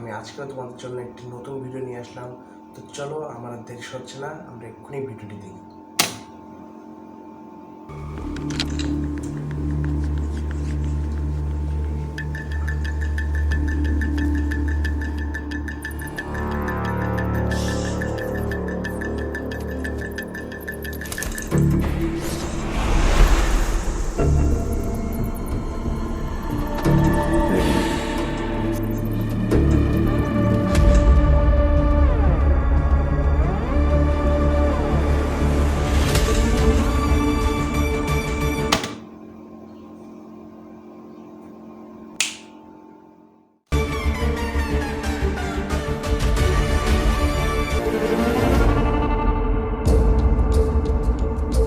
আমি আজকেও তোমাদের জন্য একটি নতুন ভিডিও নিয়ে আসলাম। তো চলো, আমার আর দেরি হচ্ছে না, আমরা এক্ষুনি ভিডিওটি দেখি।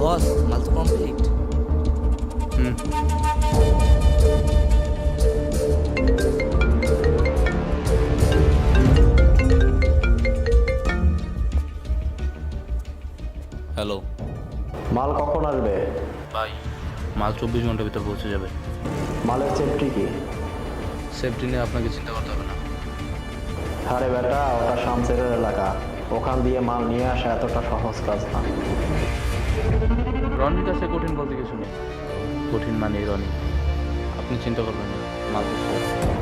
বস মাল তো কমপ্লিট। হ্যালো মাল কখন আসবে? ভাই, মাল 24 ঘন্টার ভিতর পৌঁছে যাবে। মালের সেফটি কি? সেফটি নিয়ে আপনাকে চিন্তা করতে হবে না। আরে বেটা, ওটা শামসেরের এলাকা, ওখান দিয়ে মাল নিয়ে আসা এতটা সহজ কাজ না। রনির কাছে কঠিন বলতে কিছু নেই, কঠিন মানে রনি। আপনি চিন্তা করবেন না, মাল পৌঁছে যাবে।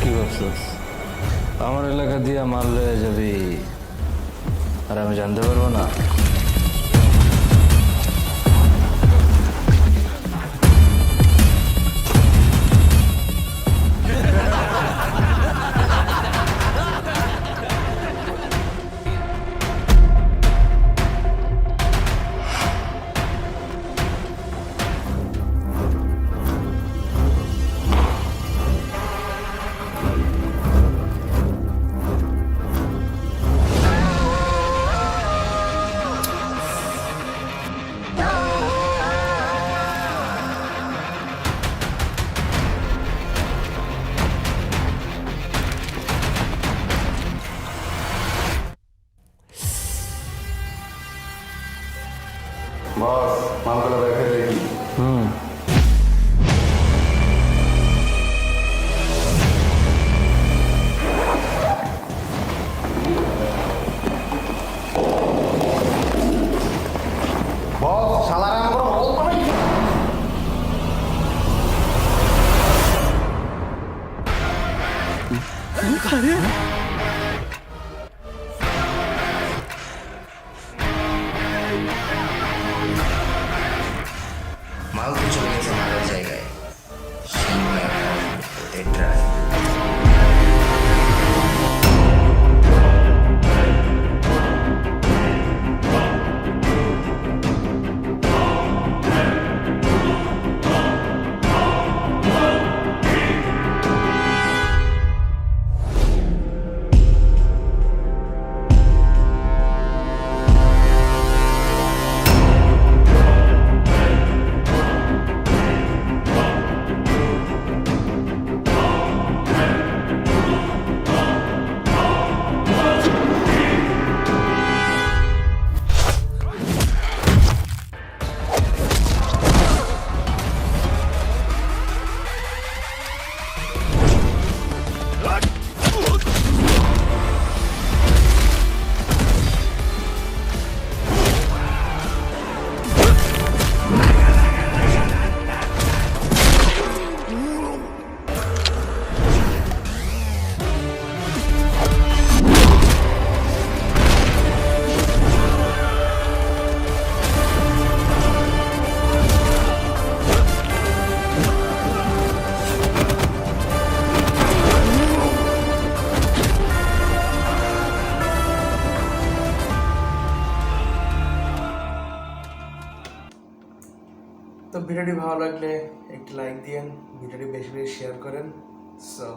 কি ভাবছিস আমার এলাকা দিয়ে মাল লয়ে যাবি আর আমি জানতে পারবো না? বস, মালগুলো রেখে দেখি। বস, শালারা আমার মাল পাবে। মাল তো চলে গেছে মালের জায়গায়। সিংহ এখন ওদের ড্রাইভ। ভিডিওটি ভালো লাগলে একটি লাইক দিয়েন, ভিডিওটি বেশি বেশি শেয়ার করেন। সো